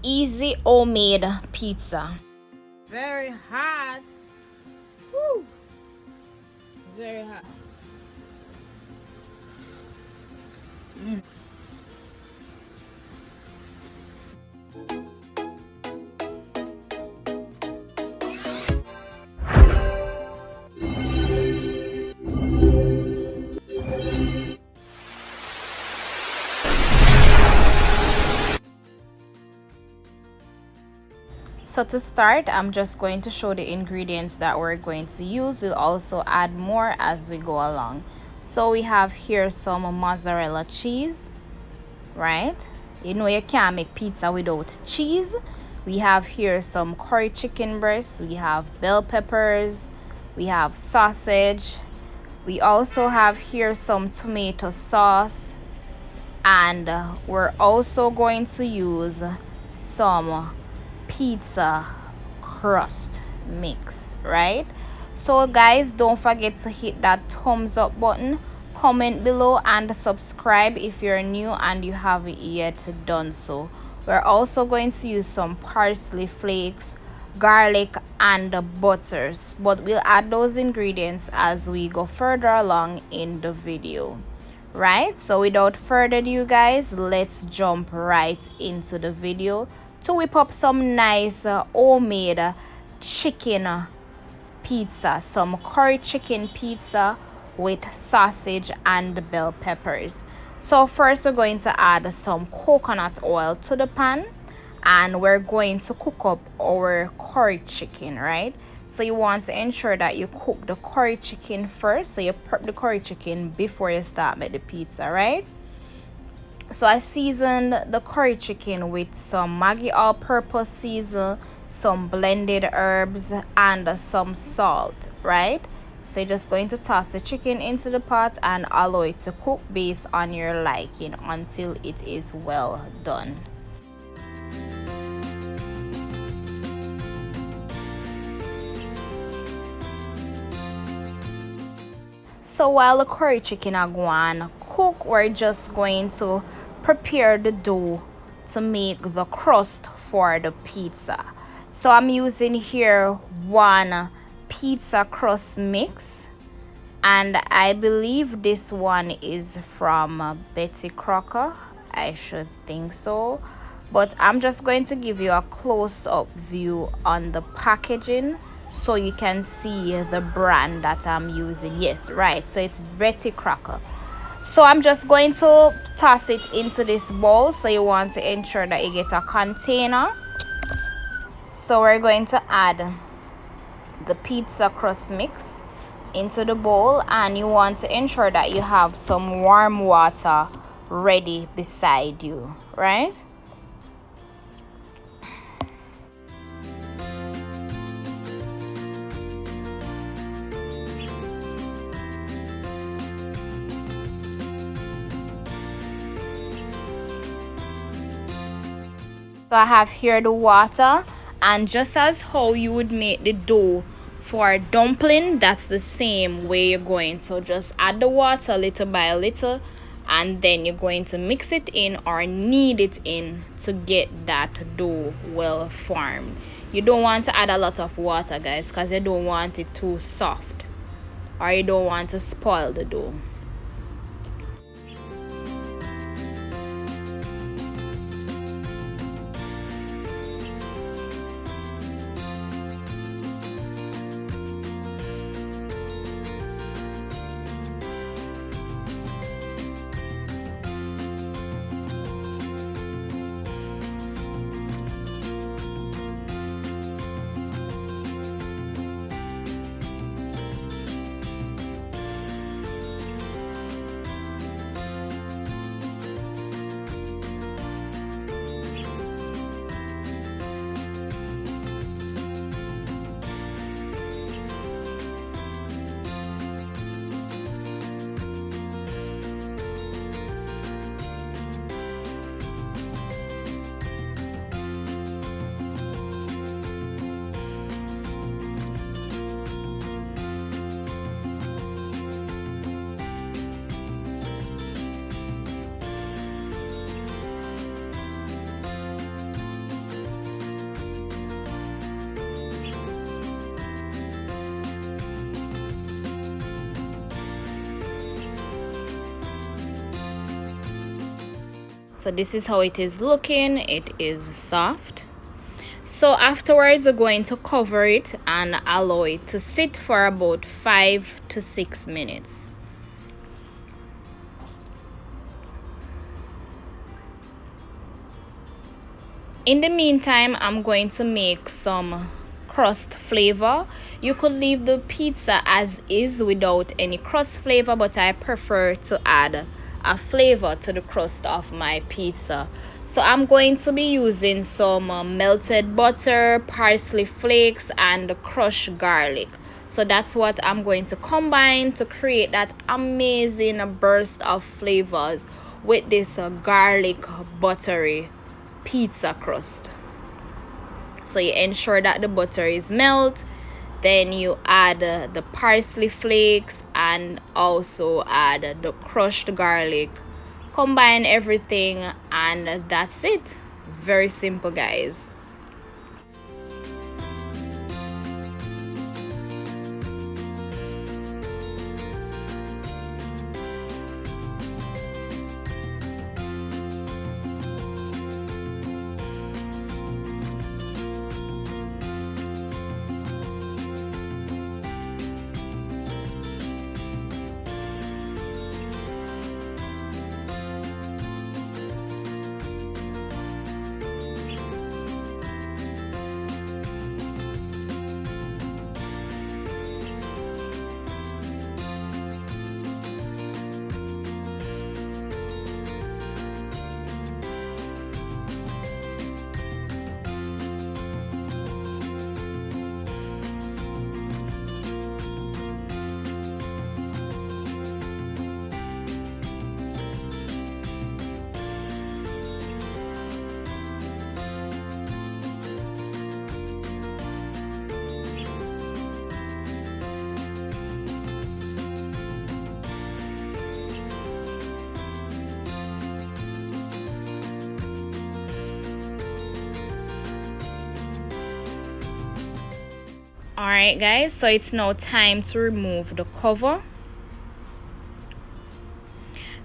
easy homemade pizza. Very hot. Woo! It's very hot. So to start, I'm just going to show the ingredients that we're going to use. We'll also add more as we go along. So we have here some mozzarella cheese, right? You know you can't make pizza without cheese. We have here some curry chicken breasts. We have bell peppers. We have sausage. We also have here some tomato sauce. And we're also going to use some pizza crust mix, right? So guys, don't forget to hit that thumbs up button, comment below, and subscribe if you're new and you haven't yet done so. We're also going to use some parsley flakes, garlic, and butters, but we'll add those ingredients as we go further along in the video, right? So without further ado guys, let's jump right into the video to whip up some nice homemade chicken pizza, some curry chicken pizza with sausage and bell peppers. So first we're going to add some coconut oil to the pan, and we're going to cook up our curry chicken, right? So you want to ensure that you cook the curry chicken first, so you prep the curry chicken before you start make the pizza, right? So I seasoned the curry chicken with some Maggi all-purpose season, some blended herbs, and some salt, right? So you're just going to toss the chicken into the pot and allow it to cook based on your liking until it is well done. So while the curry chicken are going cook, we're just going to prepare the dough to make the crust for the pizza. So I'm using here one pizza crust mix, and I believe this one is from Betty Crocker. I should think so, but I'm just going to give you a close-up view on the packaging so you can see the brand that I'm using. Yes, right, so it's Betty Crocker. So I'm just going to toss it into this bowl, so you want to ensure that you get a container. So we're going to add the pizza crust mix into the bowl, and you want to ensure that you have some warm water ready beside you, right? So I have here the water, and just as how you would make the dough for dumpling, that's the same way you're going to just add the water little by little, and then you're going to mix it in or knead it in to get that dough well formed. You don't want to add a lot of water guys, because you don't want it too soft or you don't want to spoil the dough. So this is how it is looking. It is soft. So afterwards, we're going to cover it and allow it to sit for about 5 to 6 minutes. In the meantime, I'm going to make some crust flavor. You could leave the pizza as is without any crust flavor, but I prefer to add a flavor to the crust of my pizza. So I'm going to be using some melted butter, parsley flakes, and crushed garlic. So that's what I'm going to combine to create that amazing burst of flavors with this garlic buttery pizza crust. So you ensure that the butter is melt, then you add the parsley flakes and also add the crushed garlic. Combine everything and that's it. Very simple, guys. Alright guys, so it's now time to remove the cover,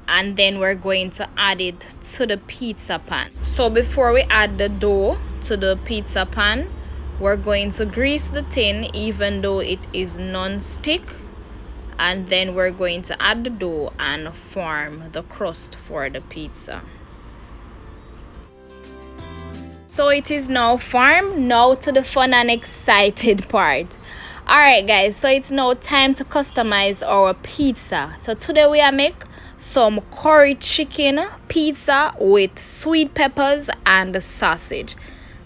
and then we're going to add it to the pizza pan. So before we add the dough to the pizza pan, we're going to grease the tin even though it is non-stick, and then we're going to add the dough and form the crust for the pizza. So it is now formed. Now to the fun and excited part. Alright guys, so it's now time to customize our pizza. So today we are make some curry chicken pizza with sweet peppers and sausage.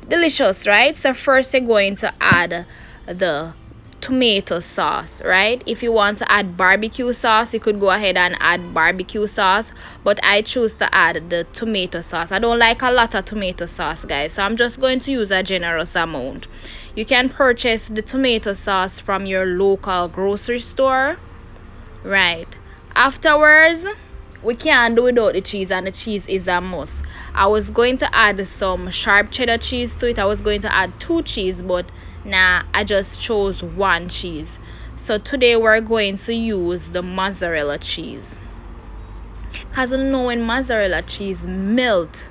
Delicious, right? So first you're going to add the tomato sauce, right? If you want to add barbecue sauce, you could go ahead and add barbecue sauce, but I choose to add the tomato sauce. I don't like a lot of tomato sauce, guys, so I'm just going to use a generous amount. You can purchase the tomato sauce from your local grocery store, right? Afterwards, we can't do without the cheese, and the cheese is a must. I was going to add some sharp cheddar cheese to it. I was going to add 2 cheese, but nah, I just chose 1 cheese. So today we're going to use the mozzarella cheese, because I know when mozzarella cheese melt,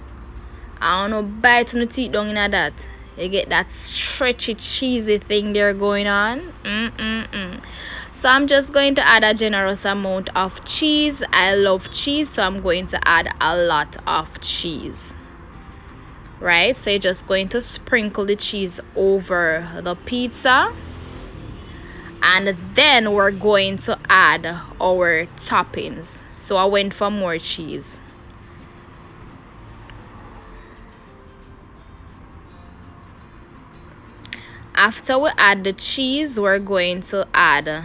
I don't know, bite on the teeth down in that, you get that stretchy cheesy thing there going on. So I'm just going to add a generous amount of cheese. I love cheese, so I'm going to add a lot of cheese. Right, so you're just going to sprinkle the cheese over the pizza, and then we're going to add our toppings. So I went for more cheese. After we add the cheese, we're going to add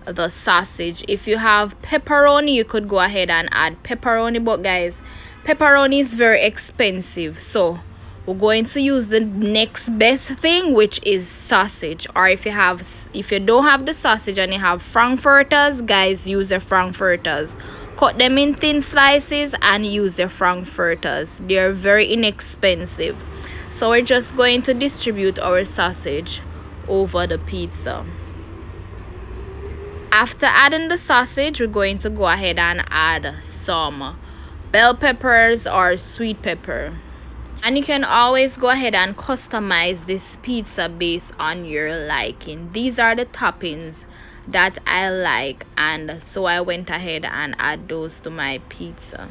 the sausage. If you have pepperoni, you could go ahead and add pepperoni, but guys, pepperoni is very expensive, so we're going to use the next best thing, which is sausage. Or if you don't have the sausage and you have frankfurters, guys, use the frankfurters. Cut them in thin slices and use the frankfurters. They're very inexpensive. So we're just going to distribute our sausage over the pizza. After adding the sausage, we're going to go ahead and add some bell peppers or sweet pepper. And you can always go ahead and customize this pizza based on your liking. These are the toppings that I like, and so I went ahead and add those to my pizza.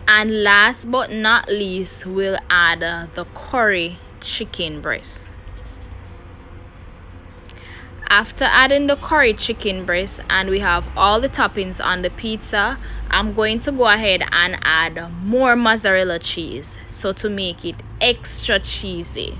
And last but not least, we'll add the curry chicken breast. After adding the curry chicken breast and we have all the toppings on the pizza, I'm going to go ahead and add more mozzarella cheese, so to make it extra cheesy.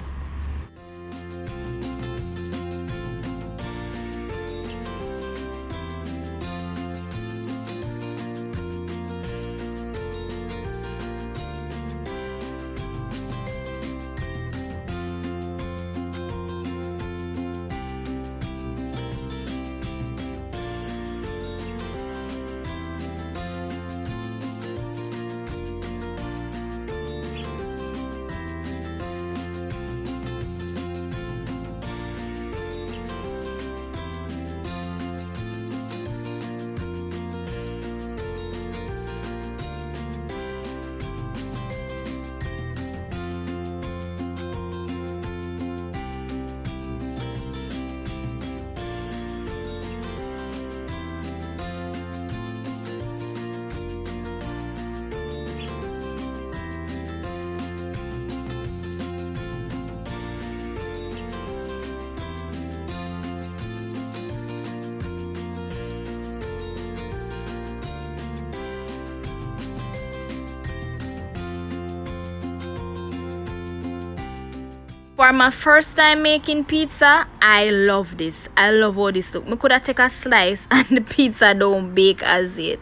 For my first time making pizza, I love this. I love how this look. I could have take a slice and the pizza don't bake as it.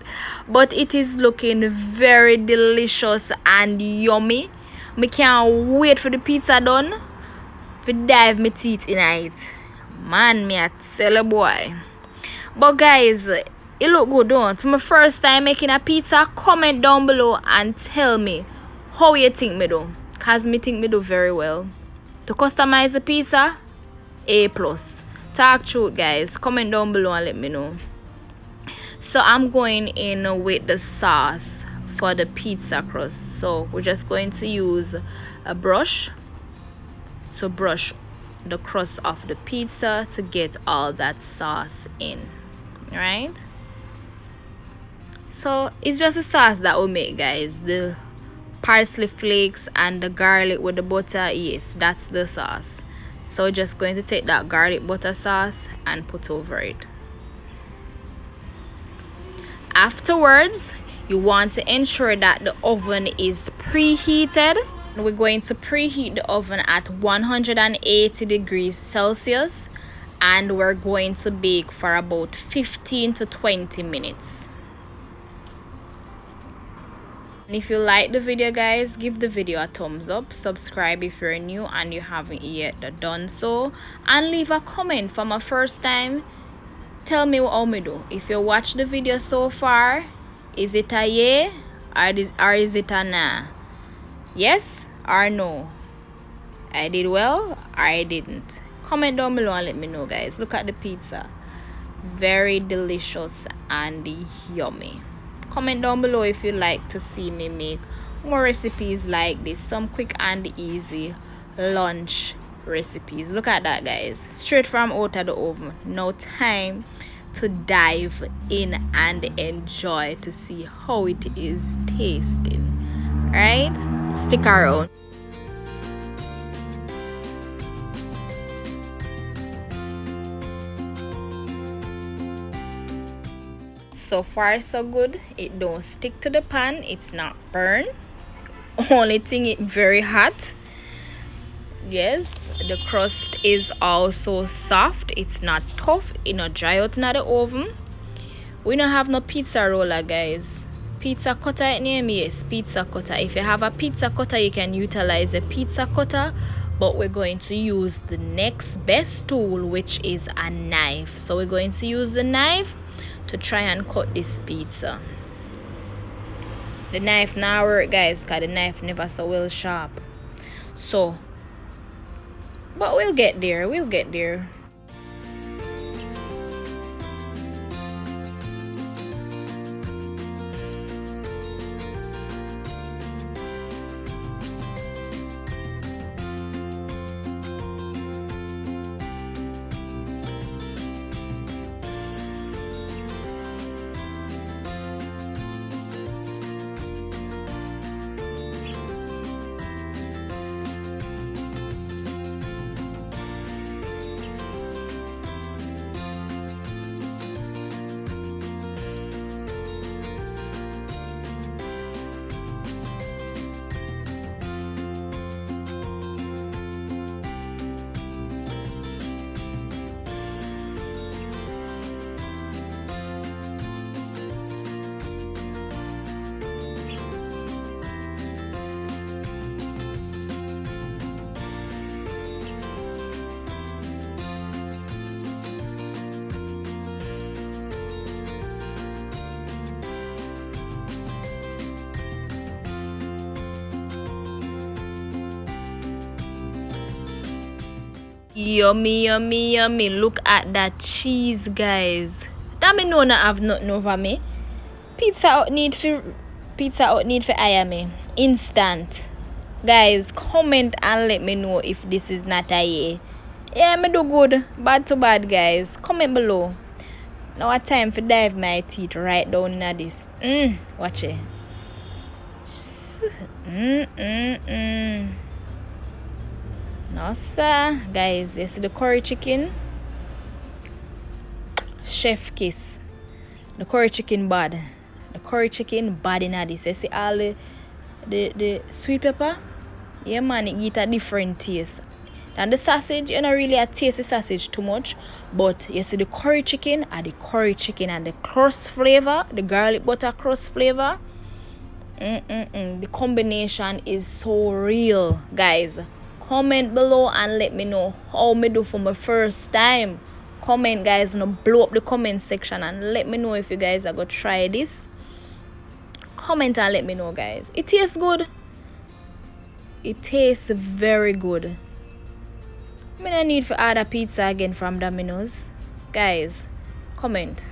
But it is looking very delicious and yummy. I can't wait for the pizza done. To dive my teeth in it. Man, me a tell a boy. But guys, it look good, don't? For my first time making a pizza, comment down below and tell me how you think me do. Cause me think me do very well. To customize the pizza, A+. Talk truth, guys. Comment down below and let me know. So I'm going in with the sauce for the pizza crust. So we're just going to use a brush to brush the crust of the pizza to get all that sauce in. Right? So it's just the sauce that we make, guys. The parsley flakes and the garlic with the butter, yes, that's the sauce. So we're just going to take that garlic butter sauce and put over it. Afterwards, you want to ensure that the oven is preheated. We're going to preheat the oven at 180 degrees Celsius and we're going to bake for about 15 to 20 minutes. And if you like the video, guys, give the video a thumbs up, subscribe if you're new and you haven't yet done so, and leave a comment for my first time. Tell me what me do. If you watch the video so far, is it a yeah or is it a nah? Yes or no? I did well or I didn't? Comment down below and let me know, guys. Look at the pizza. Very delicious and yummy. Comment down below if you'd like to see me make more recipes like this, some quick and easy lunch recipes. Look at that, guys, straight from out of the oven. Now time to dive in and enjoy to see how it is tasting. Right, stick around. So far so good. It don't stick to the pan, it's not burn. Only thing, it very hot. Yes, the crust is also soft, it's not tough, it not dry out in the oven. We don't have no pizza roller, guys. Pizza cutter name, yes, pizza cutter. If you have a pizza cutter, you can utilize a pizza cutter, but we're going to use the next best tool, which is a knife. So we're going to use the knife to try and cut this pizza. The knife now work, guys, because the knife never so well sharp. So, but we'll get there, we'll get there. Yummy, yummy, yummy. Look at that cheese, guys. That me know not have nothing over me. Pizza out need for hire me. Instant. Guys, comment and let me know if this is not a yeah. Yeah, me do good. Bad to bad, guys. Comment below. Now it's time for dive my teeth right down in this. Watch it. No sir, guys. You see the curry chicken? Chef kiss. The curry chicken bad. The curry chicken bad in this. You see all the sweet pepper? Yeah man, it get a different taste. And the sausage, you don't really taste the sausage too much. But you see the curry chicken and the crust flavor, the garlic butter crust flavor. The combination is so real, guys. Comment below and let me know how me do for my first time. Comment, guys, and blow up the comment section and let me know if you guys are gonna try this. Comment and let me know, guys. It tastes good. It tastes very good. I don't need to order pizza again from Domino's. Guys, comment.